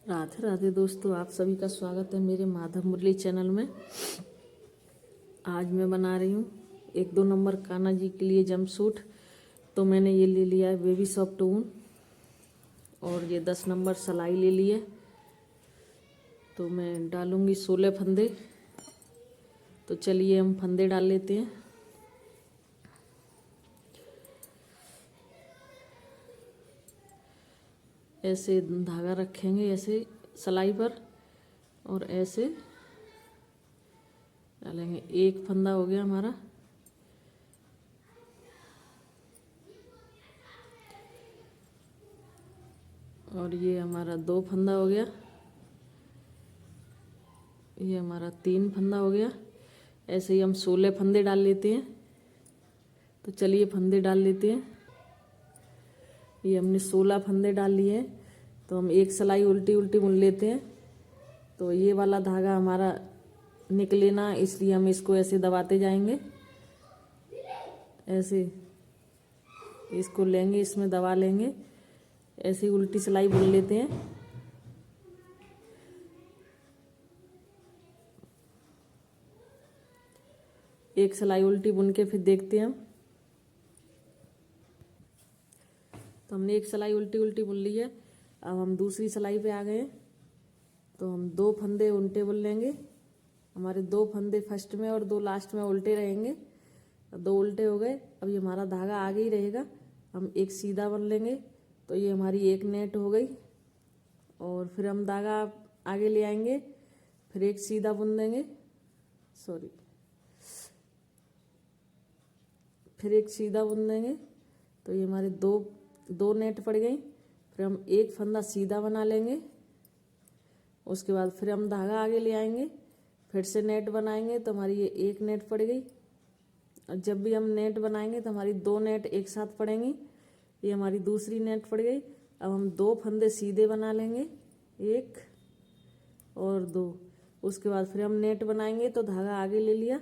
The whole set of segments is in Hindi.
राधे राधे दोस्तों, आप सभी का स्वागत है मेरे माधव मुरली चैनल में। आज मैं बना रही हूँ 1-2 नंबर कान्हा जी के लिए जंपसूट। तो मैंने ये ले लिया है बेबी सॉफ्ट ऊन और ये 10 नंबर सिलाई ले ली है। तो मैं डालूँगी 16 फंदे। तो चलिए हम फंदे डाल लेते हैं। ऐसे धागा रखेंगे ऐसे सिलाई पर और ऐसे डालेंगे। एक फंदा हो गया हमारा। और ये हमारा 2 फंदा हो गया। ये हमारा 3 फंदा हो गया। ऐसे ही हम 16 फंदे डाल लेते हैं। तो चलिए फंदे डाल लेते हैं। ये हमने 16 फंदे डाल लिए हैं। तो हम एक सिलाई उल्टी उल्टी बुन लेते हैं। तो ये वाला धागा हमारा निकले ना, इसलिए हम इसको ऐसे दबाते जाएंगे। ऐसे इसको लेंगे, इसमें दबा लेंगे। ऐसे ही उल्टी सिलाई बुन लेते हैं। एक सिलाई उल्टी बुन के फिर देखते हैं हम। तो हमने एक सिलाई उल्टी उल्टी बुन ली है। अब हम दूसरी सिलाई पे आ गए। तो हम 2 फंदे उल्टे बुन लेंगे। हमारे 2 फंदे फर्स्ट में और 2 लास्ट में उल्टे रहेंगे। 2 उल्टे हो गए। अब ये हमारा धागा आगे ही रहेगा। हम एक सीधा बुन लेंगे। तो ये हमारी एक नेट हो गई। और फिर हम धागा आगे ले आएंगे, फिर एक सीधा बुन देंगे। फिर एक सीधा बुन देंगे। तो ये हमारे दो नेट पड़ गई। फिर हम एक फंदा सीधा बना लेंगे। उसके बाद फिर हम धागा आगे ले आएंगे, फिर से नेट बनाएंगे। तो हमारी ये एक नेट पड़ गई। और जब भी हम नेट बनाएंगे तो हमारी 2 नेट एक साथ पड़ेंगी। ये हमारी दूसरी नेट पड़ गई। अब हम 2 फंदे सीधे बना लेंगे, 1 और 2। उसके बाद फिर हम नेट बनाएंगे। तो धागा आगे ले लिया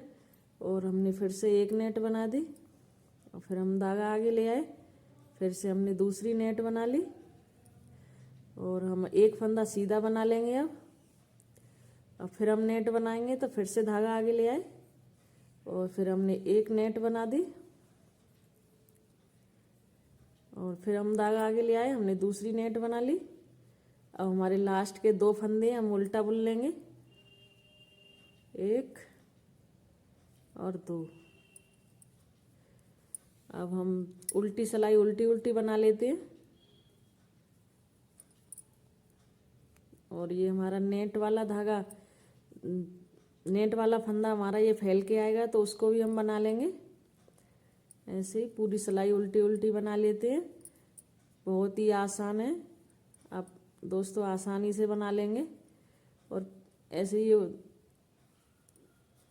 और हमने फिर से एक नेट बना दी। और फिर हम धागा आगे ले आए, फिर से हमने दूसरी नेट बना ली। और हम एक फंदा सीधा बना लेंगे। अब फिर हम नेट बनाएंगे। तो फिर से धागा आगे ले आए और फिर हमने एक नेट बना दी। और फिर हम धागा आगे ले आए, हमने दूसरी नेट बना ली। अब हमारे लास्ट के 2 फंदे हम उल्टा बुन लेंगे, 1 और 2। अब हम उल्टी सिलाई उल्टी उल्टी बना लेते हैं। और ये हमारा नेट वाला धागा, नेट वाला फंदा हमारा ये फैल के आएगा, तो उसको भी हम बना लेंगे। ऐसे ही पूरी सिलाई उल्टी उल्टी बना लेते हैं। बहुत ही आसान है, आप दोस्तों आसानी से बना लेंगे। और ऐसे ही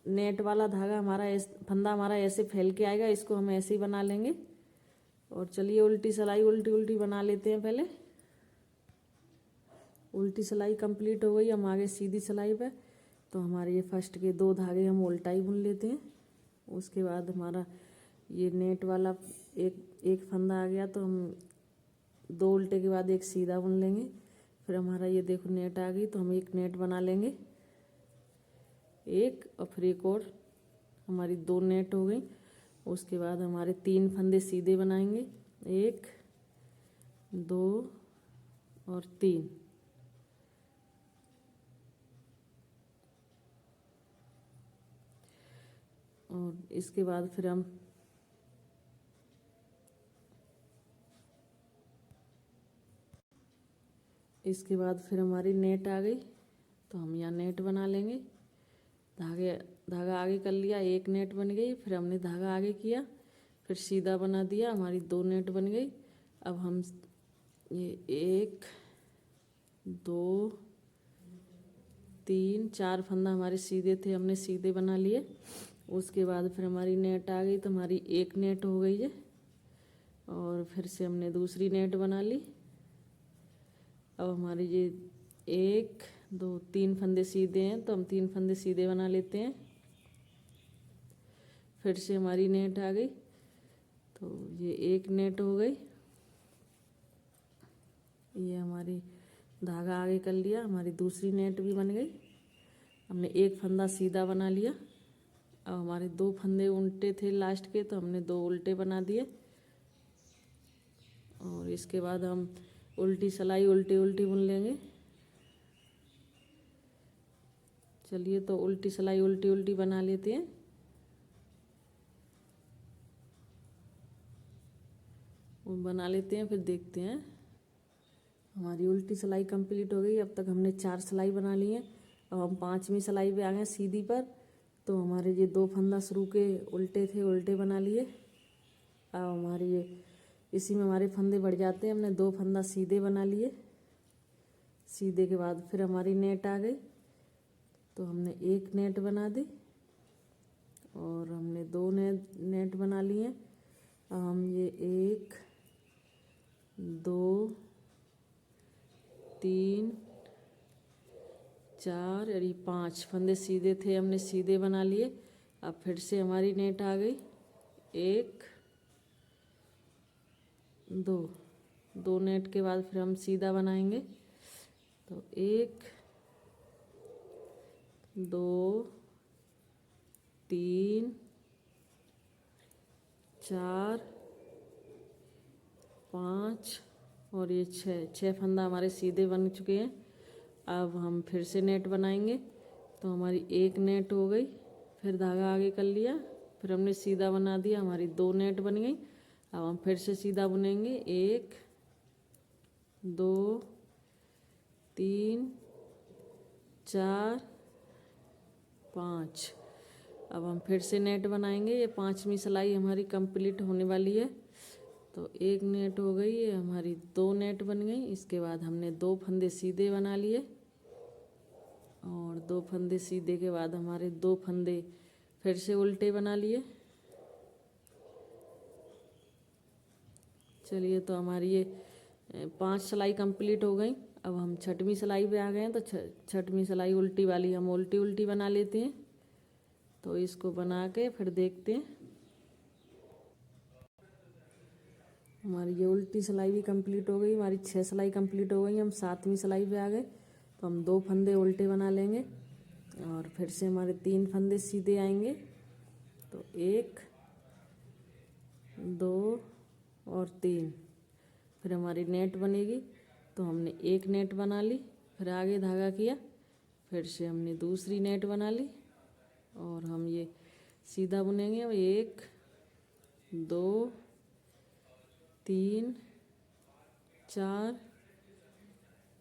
नेट वाला धागा हमारा फंदा हमारा ऐसे फैल के आएगा, इसको हम ऐसे ही बना लेंगे। और चलिए उल्टी सिलाई उल्टी उल्टी बना लेते हैं। पहले उल्टी सिलाई कंप्लीट हो गई, हम आगे सीधी सिलाई पे। तो हमारे ये फर्स्ट के 2 धागे हम उल्टा ही बुन लेते हैं। उसके बाद हमारा ये नेट वाला एक फंदा आ गया, तो हम 2 उल्टे के बाद एक सीधा बुन लेंगे। फिर हमारा ये देखो नेट आ गई, तो हम एक नेट बना लेंगे, एक और फिर एक और। हमारी 2 नेट हो गई। उसके बाद हमारे 3 फंदे सीधे बनाएंगे, 1 2 और 3। और इसके बाद फिर हम हमारी नेट आ गई। तो हम यहाँ नेट बना लेंगे। धागा आगे कर लिया, एक नेट बन गई। फिर हमने धागा आगे किया, फिर सीधा बना दिया, हमारी 2 नेट बन गई। अब हम ये 1 2 3 4 फंदा हमारे सीधे थे, हमने सीधे बना लिए। उसके बाद फिर हमारी नेट आ गई, तो हमारी एक नेट हो गई है। और फिर से हमने दूसरी नेट बना ली। अब हमारी ये 1 2 3 फंदे सीधे हैं, तो हम 3 फंदे सीधे बना लेते हैं। फिर से हमारी नेट आ गई, तो ये एक नेट हो गई। ये हमारी धागा आगे कर लिया, हमारी दूसरी नेट भी बन गई। हमने एक फंदा सीधा बना लिया। अब हमारे 2 फंदे उल्टे थे लास्ट के, तो हमने 2 उल्टे बना दिए। और इसके बाद हम उल्टी सिलाई उल्टी उल्टी बुन लेंगे। चलिए, तो उल्टी सिलाई उल्टी उल्टी बना लेते हैं। वो बना लेते हैं, फिर देखते हैं। हमारी उल्टी सिलाई कंप्लीट हो गई। अब तक हमने 4 सिलाई बना ली है। अब हम 5वीं सिलाई पे आ गए सीधी पर। तो हमारे ये 2 फंदा शुरू के उल्टे थे, उल्टे बना लिए। अब हमारे ये इसी में हमारे फंदे बढ़ जाते हैं। हमने 2 फंदा सीधे बना लिए। सीधे के बाद फिर हमारी नेट आ गई, तो हमने एक नेट बना दी और हमने 2 नेट बना लिए। अब हम ये 1 2 3 4 और ये 5 फंदे सीधे थे, हमने सीधे बना लिए। अब फिर से हमारी नेट आ गई। 1 2 नेट के बाद फिर हम सीधा बनाएंगे। तो 1 2 3 4 5 और ये 6 फंदा हमारे सीधे बन चुके हैं। अब हम फिर से नेट बनाएंगे। तो हमारी एक नेट हो गई, फिर धागा आगे कर लिया, फिर हमने सीधा बना दिया, हमारी 2 नेट बन गई। अब हम फिर से सीधा बुनेंगे। 1 2 3 4 5। अब हम फिर से नेट बनाएंगे। ये 5वीं सिलाई हमारी कंप्लीट होने वाली है। तो एक नेट हो गई, ये हमारी 2 नेट बन गई। इसके बाद हमने 2 फंदे सीधे बना लिए और 2 फंदे सीधे के बाद हमारे 2 फंदे फिर से उल्टे बना लिए। चलिए, तो हमारी ये 5 सिलाई कंप्लीट हो गई। अब हम 6वीं सिलाई पे आ गए हैं। तो 6वीं सिलाई उल्टी वाली हम उल्टी उल्टी बना लेते हैं। तो इसको बना के फिर देखते हैं। हमारी ये उल्टी सिलाई भी कंप्लीट हो गई। हमारी 6 सिलाई कंप्लीट हो गई। हम 7वीं सिलाई पे आ गए। तो हम 2 फंदे उल्टे बना लेंगे और फिर से हमारे 3 फंदे सीधे आएंगे। तो 1 2 और 3, फिर हमारी नेट बनेगी। तो हमने एक नेट बना ली, फिर आगे धागा किया, फिर से हमने दूसरी नेट बना ली और हम ये सीधा बुनेंगे। 1 2 3 4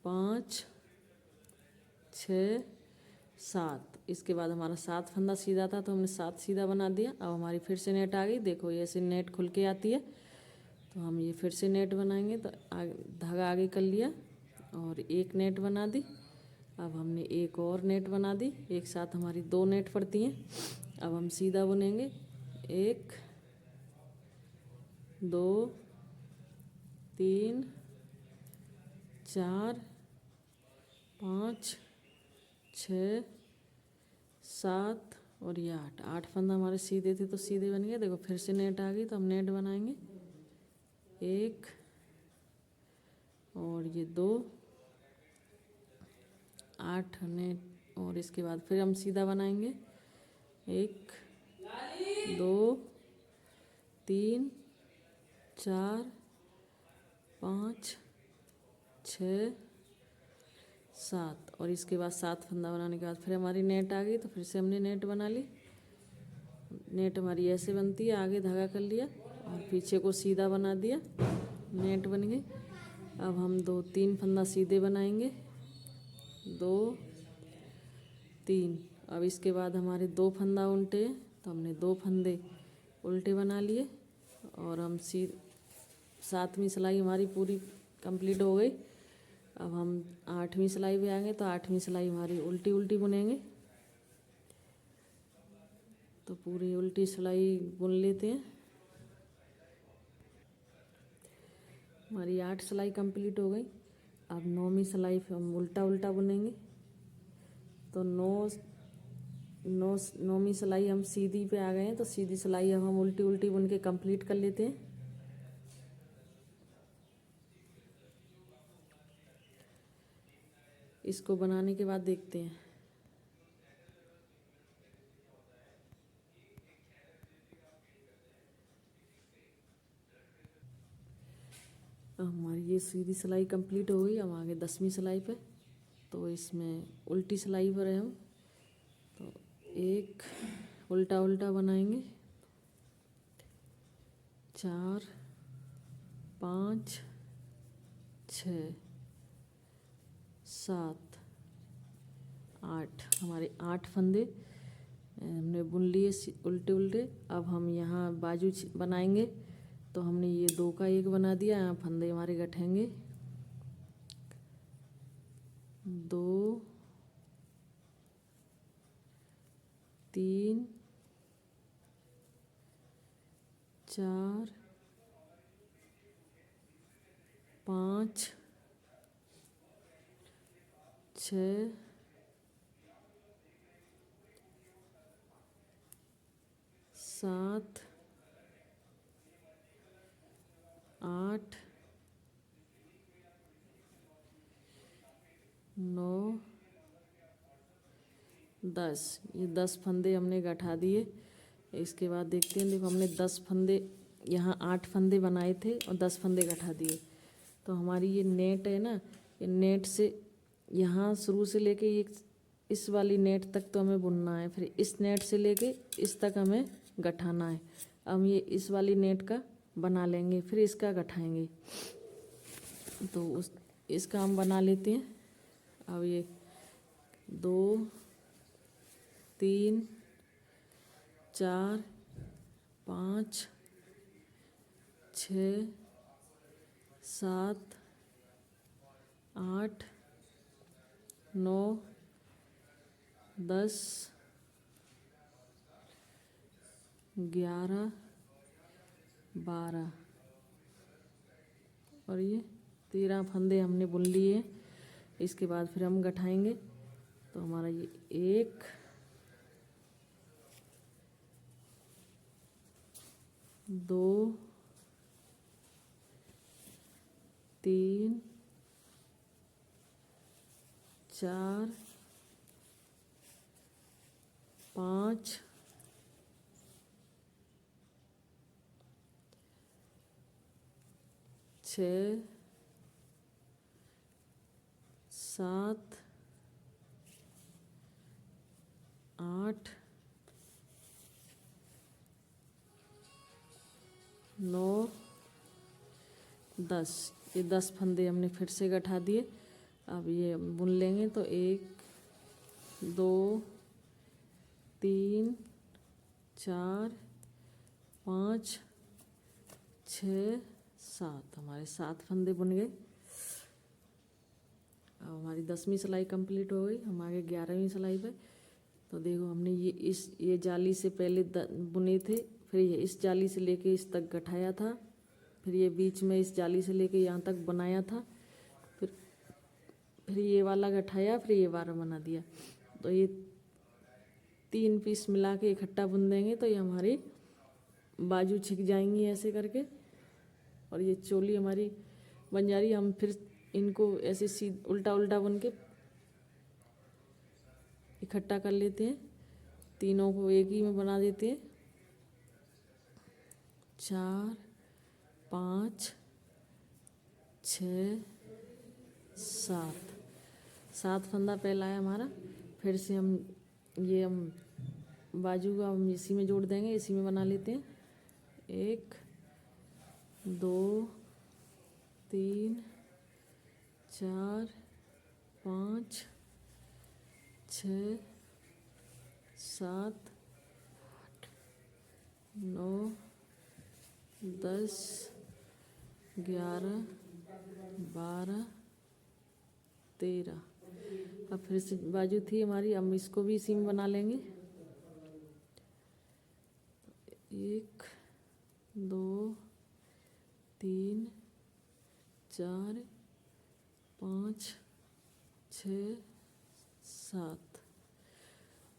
5 6 7। इसके बाद हमारा 7 फंदा सीधा था, तो हमने 7 सीधा बना दिया। अब हमारी फिर से नेट आ गई। देखो, ये ऐसे नेट खुल के आती है। तो हम ये फिर से नेट बनाएंगे। तो धागा आगे कर लिया और एक नेट बना दी। अब हमने एक और नेट बना दी। एक साथ हमारी 2 नेट पड़ती हैं। अब हम सीधा बुनेंगे। 1 2 3 4 5 6 7 और ये 8 फंदा हमारे सीधे थे, तो सीधे बन गए। देखो, फिर से नेट आ गई। तो हम नेट बनाएंगे। 1 और ये 2 8 नेट और इसके बाद फिर हम सीधा बनाएंगे। 1 2 3 4 5 6 7 और इसके बाद 7 फंदा बनाने के बाद फिर हमारी नेट आ गई। तो फिर से हमने नेट बना ली। नेट हमारी ऐसे बनती है। आगे धागा कर लिया और पीछे को सीधा बना दिया, नेट बन गई। अब हम 2 3 फंदा सीधे बनाएंगे। 2 3। अब इसके बाद हमारे 2 फंदा उल्टे हैं, तो हमने 2 फंदे उल्टे बना लिए और हम 7वीं सिलाई हमारी पूरी कंप्लीट हो गई। अब हम 8वीं सिलाई पे आएंगे। तो 8वीं सिलाई हमारी उल्टी उल्टी बुनेंगे। तो पूरी उल्टी सिलाई बुन लेते हैं। हमारी 8 सिलाई कंप्लीट हो गई। अब 9वीं सिलाई पे हम उल्टा उल्टा बुनेंगे। तो 9वीं सिलाई हम सीधी पे आ गए हैं। तो सीधी सिलाई अब हम उल्टी उल्टी बुन के कंप्लीट कर लेते हैं। इसको बनाने के बाद देखते हैं। हमारी ये सीधी सिलाई कंप्लीट हो गई। हम आगे 10वीं सिलाई पे, तो इसमें उल्टी सिलाई पर है हम, तो एक उल्टा उल्टा बनाएंगे। 4 5 6 7 8, हमारे 8 फंदे हमने बुन लिए उल्टे उल्टे। अब हम यहाँ बाजू बनाएंगे, तो हमने ये 2 का 1 बना दिया। यहाँ फंदे हमारे गठेंगे 2 3 4 5 6 7 8 9 10। ये 10 फंदे हमने गठा दिए। इसके बाद देखते हैं, देखो हमने 10 फंदे, यहाँ 8 फंदे बनाए थे और 10 फंदे गठा दिए। तो हमारी ये नेट है ना, ये नेट से यहाँ शुरू से लेके ये इस वाली नेट तक तो हमें बुनना है, फिर इस नेट से लेके इस तक हमें गठाना है। अब ये इस वाली नेट का बना लेंगे, फिर इसका गठाएंगे। तो इसका हम बना लेते हैं। अब ये 2 3 4 5 6 7 8 9 10 11 12 और ये 13 फंदे हमने बुन लिए। इसके बाद फिर हम गठाएंगे। तो हमारा ये 1 2 3 4 5 6 7 8 9 10। ये 10 फंदे हमने फिर से गठा दिए। अब ये बुन लेंगे। तो 1 2 3 4 5 6 7, हमारे 7 फंदे बुन गए। अब हमारी 10वीं सिलाई कंप्लीट हो गई। हम आगे 11वीं सिलाई पे। तो देखो हमने ये जाली से पहले बुने थे, फिर ये इस जाली से लेके इस तक गठाया था, फिर ये बीच में इस जाली से लेके यहाँ तक बनाया था, फिर ये वाला गठाया, फिर ये वाला बना दिया। तो ये 3 पीस मिला के इकट्ठा बुन देंगे, तो ये हमारी बाजू छिक जाएंगी ऐसे करके, और ये चोली हमारी बन जा रही है। हम फिर इनको ऐसे उल्टा उल्टा बुन के इकट्ठा कर लेते हैं। तीनों को एक ही में बना देते हैं। 4 5 6 7 फंदा पहला है हमारा। फिर से हम बाजू का हम इसी में जोड़ देंगे, इसी में बना लेते हैं। 1 2 3 4 5 6 7 9 10 11 12 13। अब फिर से बाजू थी हमारी, हम इसको भी इसी में बना लेंगे। 1 2 3 4 5 6 7।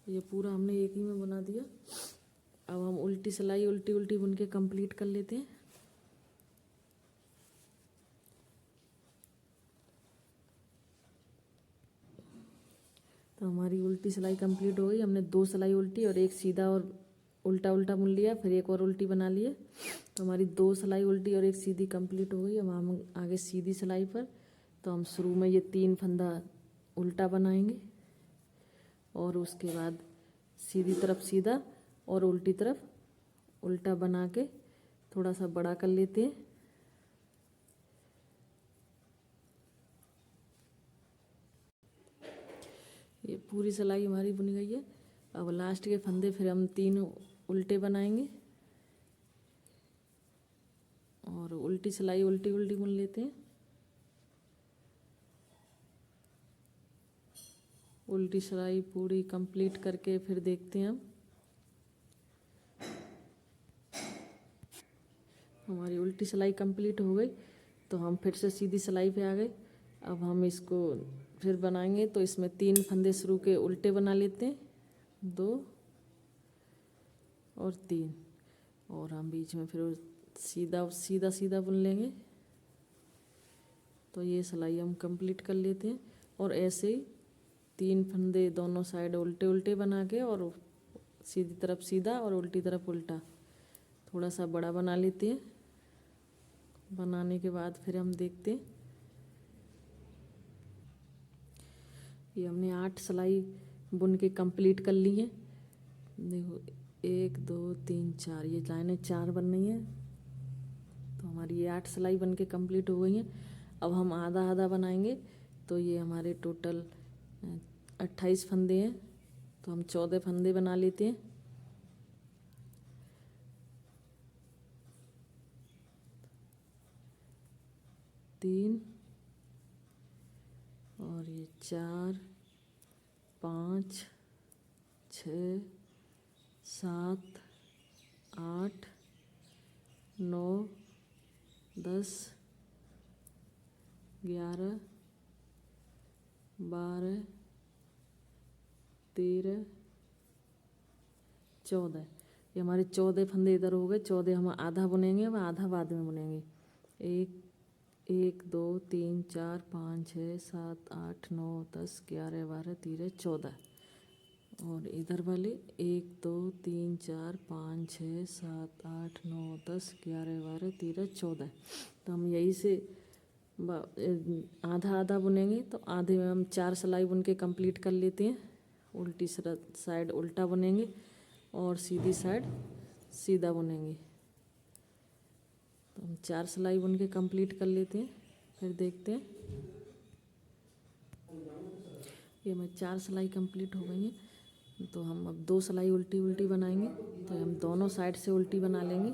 ये पूरा हमने एक ही में बना दिया। अब हम उल्टी सिलाई उल्टी उल्टी बुन के कंप्लीट कर लेते हैं। तो हमारी उल्टी सिलाई कंप्लीट हो गई। हमने 2 सिलाई उल्टी और एक सीधा और उल्टा उल्टा बुन लिया, फिर एक और उल्टी बना लिए। तो हमारी 2 सिलाई उल्टी और एक सीधी कंप्लीट हो गई। अब हम आगे सीधी सिलाई पर, तो हम शुरू में ये 3 फंदा उल्टा बनाएंगे और उसके बाद सीधी तरफ सीधा और उल्टी तरफ उल्टा बना के थोड़ा सा बड़ा कर लेते हैं। ये पूरी सिलाई हमारी बुनी गई है। अब लास्ट के फंदे फिर हम 3 उल्टे बनाएंगे और उल्टी सिलाई उल्टी उल्टी बुन लेते हैं। उल्टी सिलाई पूरी कंप्लीट करके फिर देखते हैं हम। हमारी उल्टी सिलाई कंप्लीट हो गई, तो हम फिर से सीधी सिलाई पे आ गए। अब हम इसको फिर बनाएंगे, तो इसमें 3 फंदे शुरू के उल्टे बना लेते हैं, 2 और 3, और हम बीच में फिर सीधा सीधा सीधा बुन लेंगे। तो ये सिलाई हम कंप्लीट कर लेते हैं। और ऐसे ही 3 फंदे दोनों साइड उल्टे उल्टे बना के और सीधी तरफ सीधा और उल्टी तरफ उल्टा थोड़ा सा बड़ा बना लेते हैं। बनाने के बाद फिर हम देखते हैं। ये हमने 8 सिलाई बुन के कंप्लीट कर ली है। देखो 1 2 3 4, ये लाइनें 4 बन रही हैं। तो हमारी ये 8 सिलाई बन के कंप्लीट हो गई हैं। अब हम आधा आधा बनाएंगे। तो ये हमारे टोटल 28 फंदे हैं, तो हम 14 फंदे बना लेते हैं। तीन और ये 4 5 6 7 8 9 10 11 12 13 14, ये हमारे 14 फंदे इधर हो गए। 14 हम आधा बुनेंगे, वह आधा बाद में बुनेंगे। 1 2 3 4 5 6 7 8 9 10 11 12 13 14, और इधर वाले 1 2 3 4 5 6 7 8 9 10 11 12 13 14। तो हम यही से आधा आधा बुनेंगे। तो आधे में हम 4 सिलाई बुन के कंप्लीट कर लेते हैं। उल्टी साइड उल्टा बुनेंगे और सीधी साइड सीधा बुनेंगे। तो हम 4 सिलाई बुन के कंप्लीट कर लेते हैं, फिर देखते हैं। ये हमें 4 सिलाई कंप्लीट हो गई हैं। तो हम अब 2 सिलाई उल्टी उल्टी बनाएंगे। तो हम दोनों साइड से उल्टी बना लेंगे।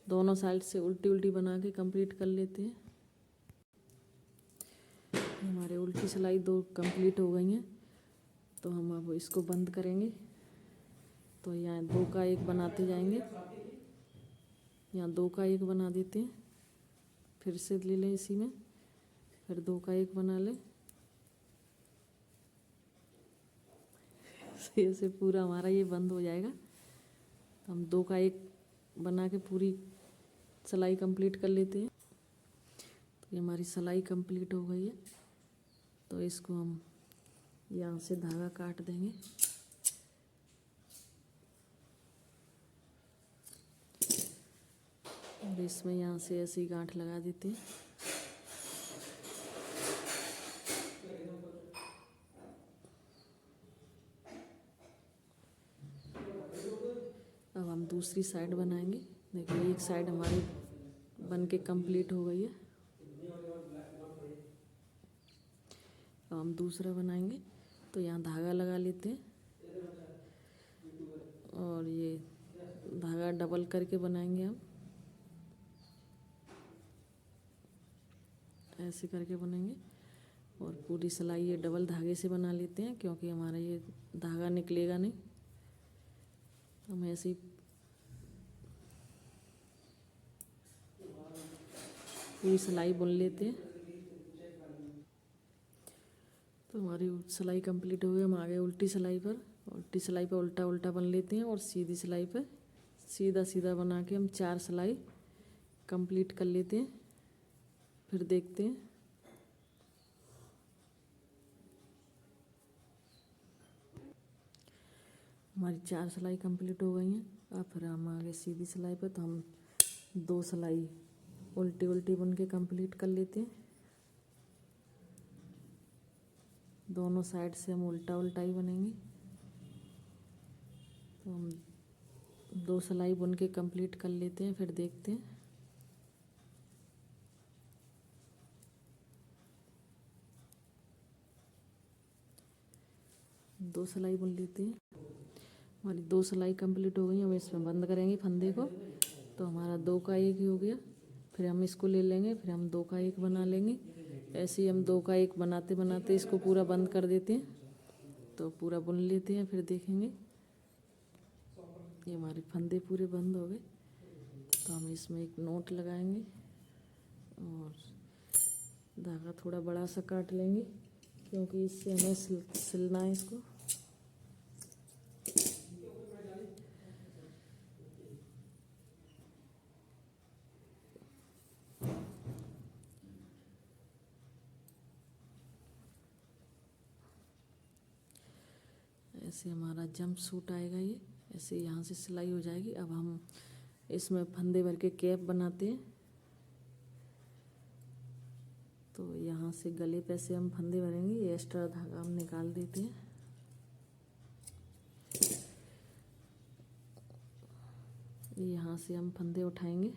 दोनों साइड से उल्टी उल्टी बना के कंप्लीट कर लेते हैं। हमारे उल्टी सिलाई 2 कंप्लीट हो गई हैं। तो हम अब इसको बंद करेंगे। तो यहाँ 2 का 1 बनाते जाएंगे। यहाँ 2 का 1 बना देते हैं, फिर से ले लें इसी में, फिर 2 का 1 बना लें। ऐसे पूरा हमारा ये बंद हो जाएगा। तो हम 2 का 1 बना के पूरी सिलाई कंप्लीट कर लेते हैं। तो ये हमारी सिलाई कंप्लीट हो गई है। तो इसको हम यहाँ से धागा काट देंगे। और इसमें यहाँ से ऐसे ही गांठ लगा देते हैं। अब हम दूसरी साइड बनाएंगे। देखिए एक साइड हमारी बन के कंप्लीट हो गई है। अब हम दूसरा बनाएंगे। तो यहाँ धागा लगा लेते हैं और ये धागा डबल करके बनाएंगे हम, ऐसे करके बनेंगे। और पूरी सिलाई ये डबल धागे से बना लेते हैं, क्योंकि हमारा ये धागा निकलेगा नहीं। तो हम ऐसे ही पूरी सिलाई बुन लेते हैं। तो हमारी सिलाई कंप्लीट हो गई। हम आ गए उल्टी सिलाई पर। उल्टी सिलाई पर उल्टा उल्टा बन लेते हैं और सीधी सिलाई पर सीधा सीधा बना के हम 4 सिलाई कंप्लीट कर लेते हैं। फिर देखते हैं। हमारी 4 सिलाई कंप्लीट हो गई हैं। अब फिर हम आगे सीधी सिलाई पे, तो हम 2 सिलाई उल्टी उल्टी बुन के कंप्लीट कर लेते हैं। दोनों साइड से हम उल्टा उल्टा ही बनेंगे। तो हम 2 सिलाई बुन के कंप्लीट कर लेते हैं, फिर देखते हैं। दो सिलाई बुन लेते हैं। हमारी 2 सिलाई कंप्लीट हो गई। हम इसमें बंद करेंगे फंदे को, तो हमारा 2 का 1 ही हो गया। फिर हम इसको ले लेंगे, फिर हम 2 का 1 बना लेंगे। ऐसे ही हम 2 का 1 बनाते बनाते इसको पूरा बंद कर देते हैं। तो पूरा बुन लेते हैं, फिर देखेंगे। ये हमारे फंदे पूरे बंद हो गए। तो हम इसमें एक नोट लगाएंगे और धागा थोड़ा बड़ा सा काट लेंगे, क्योंकि इससे हमें सिलना है इसको। ऐसे हमारा जंप सूट आएगा। ये ऐसे यहाँ से सिलाई हो जाएगी। अब हम इसमें फंदे भर के कैप बनाते हैं। तो यहाँ से गले पे से हम फंदे भरेंगे। ये एक्स्ट्रा धागा हम निकाल देते हैं। यहाँ से हम फंदे उठाएंगे।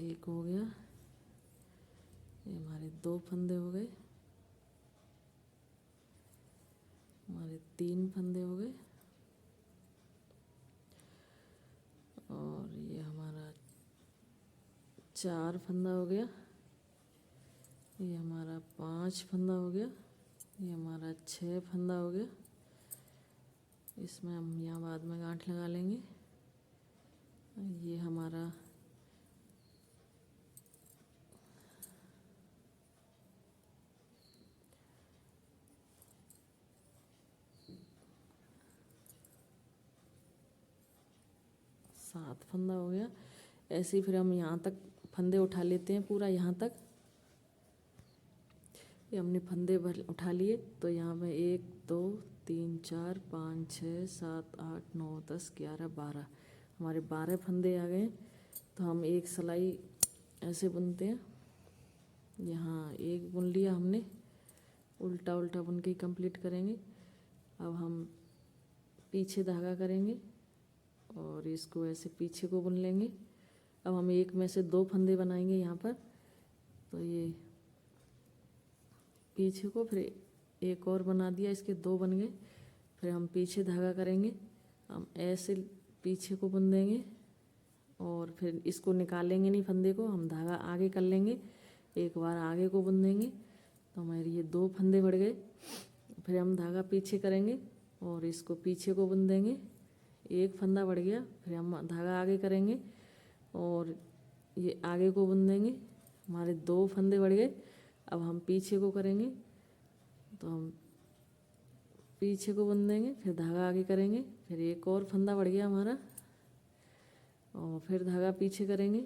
एक हो गया। ये हमारे 2 फंदे हो गए। हमारे 3 फंदे हो गए। और ये हमारा 4 फंदा हो गया। ये हमारा 5 फंदा हो गया। ये हमारा 6 फंदा हो गया। इसमें हम यहाँ बाद में गांठ लगा लेंगे। ये हमारा 7 फंदा हो गया। ऐसे ही फिर हम यहाँ तक फंदे उठा लेते हैं, पूरा यहाँ तक। ये हमने फंदे भर उठा लिए। तो यहाँ में 1 2 3 4 5 6 7 8 9 10 11 12 हमारे 12 फंदे आ गए। तो हम एक सिलाई ऐसे बुनते हैं। यहाँ एक बुन लिया हमने, उल्टा उल्टा बुन के कंप्लीट करेंगे। अब हम पीछे धागा करेंगे और इसको ऐसे पीछे को बुन लेंगे। अब हम एक में से 2 फंदे बनाएंगे यहाँ पर। तो ये पीछे को, फिर एक और बना दिया, इसके 2 बन गए। फिर हम पीछे धागा करेंगे। हम ऐसे पीछे को बुन देंगे और फिर इसको निकालेंगे नहीं फंदे को, हम धागा आगे कर लेंगे। एक बार आगे को बुन देंगे। तो हमारे ये 2 फंदे बढ़ गए। फिर हम धागा पीछे करेंगे और इसको पीछे को बुन देंगे। एक फंदा बढ़ गया। फिर हम धागा आगे करेंगे और ये आगे को बुन देंगे। हमारे 2 फंदे बढ़ गए। अब हम पीछे को करेंगे। तो हम पीछे को बुन देंगे, फिर धागा आगे करेंगे। फिर एक और फंदा बढ़ गया हमारा, और फिर धागा पीछे करेंगे,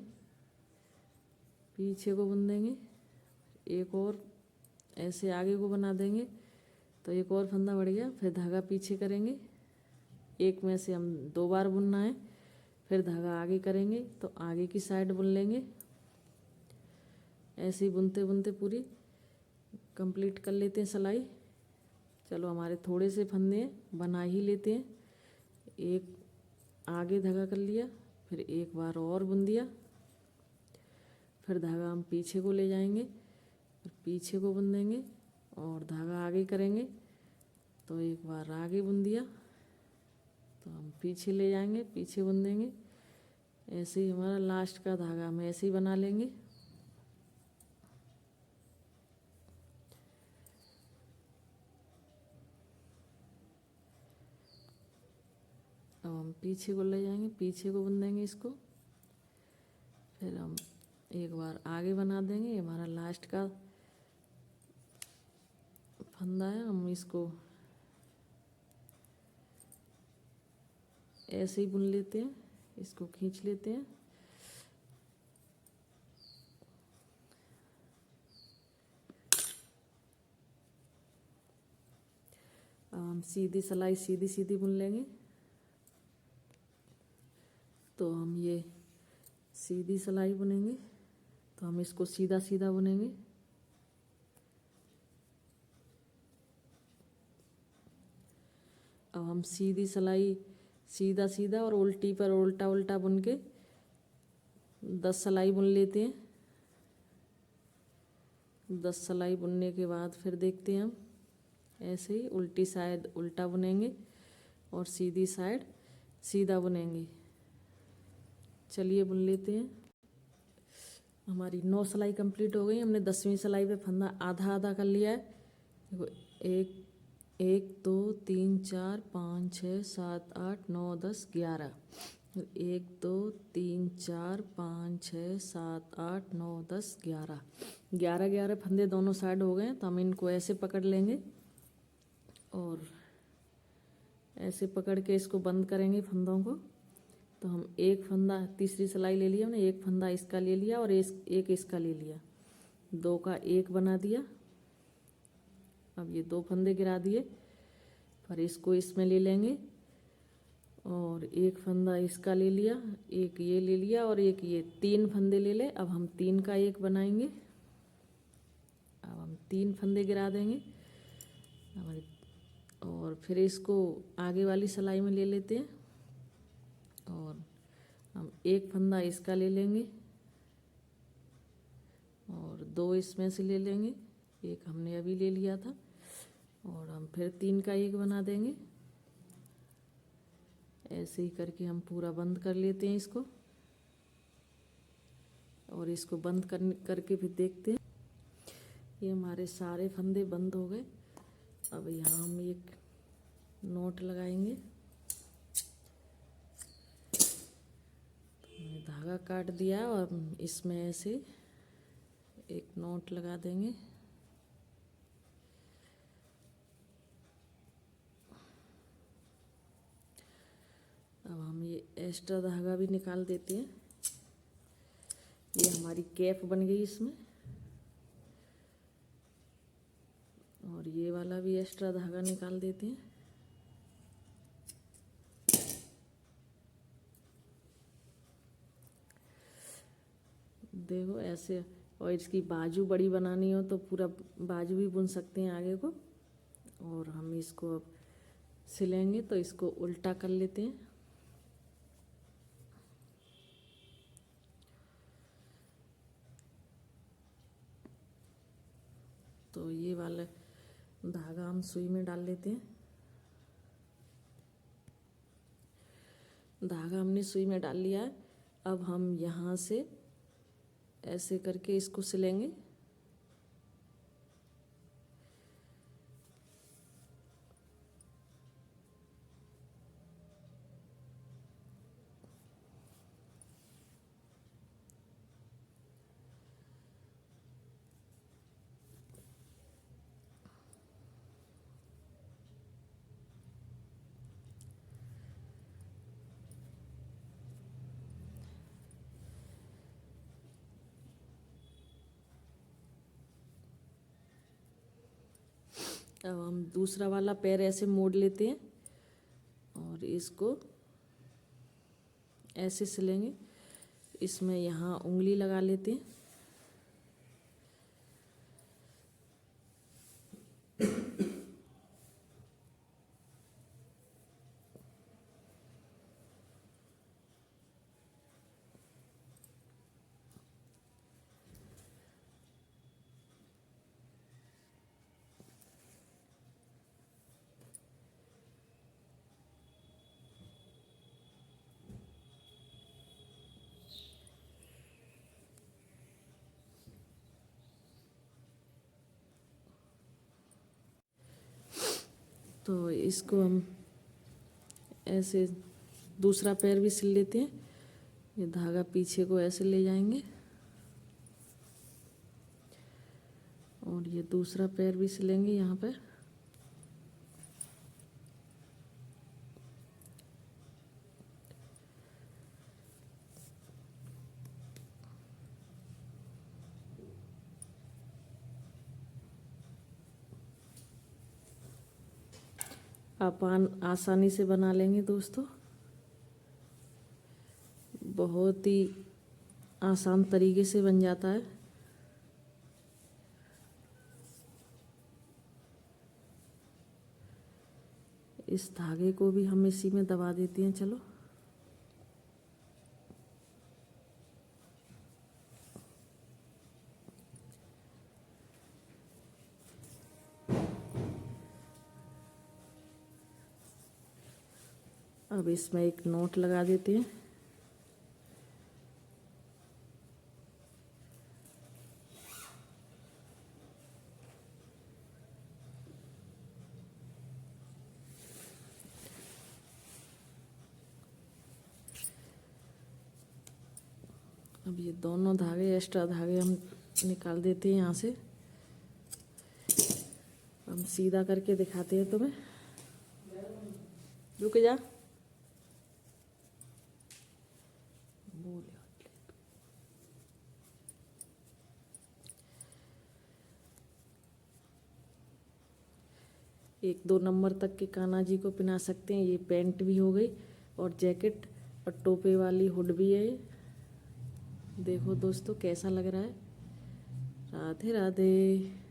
पीछे को बुन देंगे। एक और ऐसे आगे को बना देंगे। तो एक और फंदा बढ़ गया। फिर धागा पीछे करेंगे। एक में से हम 2 बार बुनना है। फिर धागा आगे करेंगे तो आगे की साइड बुन लेंगे। ऐसे ही बुनते बुनते पूरी कंप्लीट कर लेते हैं सिलाई। चलो हमारे थोड़े से फंदे बना ही लेते हैं। एक आगे धागा कर लिया, फिर एक बार और बुन दिया। फिर धागा हम पीछे को ले जाएंगे, फिर पीछे को बुन देंगे और धागा आगे करेंगे। तो एक बार आगे बुन दिया, तो हम पीछे ले जाएंगे, पीछे बुन देंगे। ऐसे ही हमारा लास्ट का धागा हम ऐसे ही बना लेंगे। अब हम पीछे को ले जाएंगे, पीछे को बुन देंगे इसको। फिर हम एक बार आगे बना देंगे। हमारा लास्ट का फंदा है, हम इसको ऐसे ही बुन लेते हैं, इसको खींच लेते हैं। अब हम सीधी सिलाई सीधी सीधी बुन लेंगे। तो हम ये सीधी सिलाई बुनेंगे, तो हम इसको सीधा सीधा बुनेंगे। अब हम सीधी सिलाई सीधा सीधा और उल्टी पर उल्टा उल्टा बुन के 10 सिलाई बुन लेते हैं। 10 सिलाई बुनने के बाद फिर देखते हैं हम ऐसे ही उल्टी साइड उल्टा बुनेंगे और सीधी साइड सीधा बुनेंगे। चलिए बुन लेते हैं। हमारी 9 सिलाई कंप्लीट हो गई। हमने 10वीं सिलाई पे फंदा आधा आधा कर लिया है। देखो 1 2 3 4 5 6 7 8 9 10 11। 1 2 3 4 5 6 7 8 9 10 11 11 फंदे दोनों साइड हो गए। तो हम इनको ऐसे पकड़ लेंगे और ऐसे पकड़ के इसको बंद करेंगे फंदों को। तो हम एक फंदा तीसरी सिलाई ले लिया हमने, एक फंदा इसका ले लिया और एक इसका ले लिया, 2 का 1 बना दिया। अब ये 2 फंदे गिरा दिए, पर इसको इसमें ले लेंगे और एक फंदा इसका ले लिया, एक ये ले लिया और एक ये, 3 फंदे ले ले। अब हम 3 का 1 बनाएंगे। अब हम 3 फंदे गिरा देंगे और फिर इसको आगे वाली सिलाई में ले लेते हैं और हम एक फंदा इसका ले लेंगे और 2 इसमें से ले लेंगे, एक हमने अभी ले लिया था, और हम फिर 3 का 1 बना देंगे। ऐसे ही करके हम पूरा बंद कर लेते हैं इसको और इसको बंद करके फिर देखते हैं। ये हमारे सारे फंदे बंद हो गए। अब यहाँ हम एक नोट लगाएंगे। हमने धागा काट दिया और इसमें ऐसे एक नोट लगा देंगे। अब हम ये एक्स्ट्रा धागा भी निकाल देते हैं। ये हमारी कैप बन गई इसमें, और ये वाला भी एक्स्ट्रा धागा निकाल देते हैं। देखो ऐसे, और इसकी बाजू बड़ी बनानी हो तो पूरा बाजू भी बुन सकते हैं आगे को। और हम इसको अब सिलेंगे तो इसको उल्टा कर लेते हैं। तो ये वाला धागा हम सुई में डाल लेते हैं। धागा हमने सुई में डाल लिया है। अब हम यहाँ से ऐसे करके इसको सिलेंगे। अब हम दूसरा वाला पैर ऐसे मोड़ लेते हैं और इसको ऐसे सिलेंगे। इसमें यहाँ उंगली लगा लेते हैं। तो इसको हम ऐसे दूसरा पैर भी सिल लेते हैं। ये धागा पीछे को ऐसे ले जाएंगे और ये दूसरा पैर भी सिलेंगे यहाँ पे। आप आसानी से बना लेंगे दोस्तों, बहुत ही आसान तरीके से बन जाता है। इस धागे को भी हम इसी में दबा देते हैं। चलो अब इसमें एक नोट लगा देते हैं। अब ये दोनों धागे, एक्स्ट्रा धागे हम निकाल देते हैं यहाँ से। हम सीधा करके दिखाते हैं तुम्हें, रुक जा। एक 2 नंबर तक के कान्हा जी को पहना सकते हैं। ये पैंट भी हो गई और जैकेट और टोपे वाली हुड भी है। देखो दोस्तों कैसा लग रहा है। राधे राधे।